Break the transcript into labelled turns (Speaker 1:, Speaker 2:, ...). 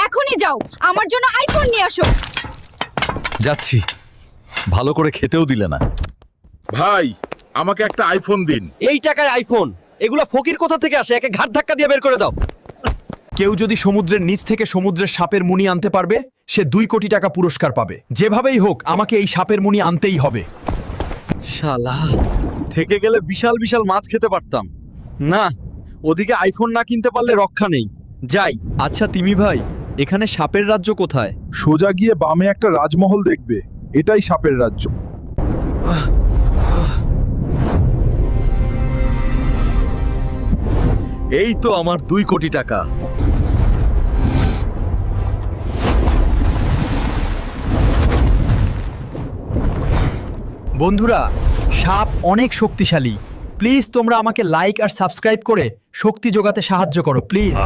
Speaker 1: এখনই যাও, আমার জন্য আইফোন নিয়ে আসো।
Speaker 2: যাচ্ছি। ভালো করে খেতেও দিলে না।
Speaker 3: ভাই, আমাকে একটা আইফোন দিন।
Speaker 4: এই টাকায় আইফোন? এগুলা ফকির কোথা থেকে আসে? একে ঘাট ধাক্কা দিয়ে বের করে দাও।
Speaker 5: কেউ যদি সমুদ্রের নিচ থেকে সমুদ্রের সাপের মুনি আনতে পারবে, সে 2 কোটি টাকা পুরস্কার পাবে। যেভাবেই হোক আমাকে এই সাপের মুনি আনতেই হবে।
Speaker 2: শালা, থেকে গেলে বিশাল বিশাল মাছ খেতে পারতাম। না, ওদিকে আইফোন না কিনতে পারলে রক্ষা নেই। যাই।
Speaker 4: আচ্ছা তিমি ভাই, এখানে সাপের রাজ্য কোথায়?
Speaker 6: সোজা গিয়ে বামে একটা রাজমহল দেখবে, এটাই সাপের রাজ্য।
Speaker 2: এই তো আমার 2 কোটি টাকা।
Speaker 5: বন্ধুরা, সাপ অনেক শক্তিশালী। প্লিজ তোমরা আমাকে লাইক আর সাবস্ক্রাইব করে শক্তি যোগাতে সাহায্য করো প্লিজ।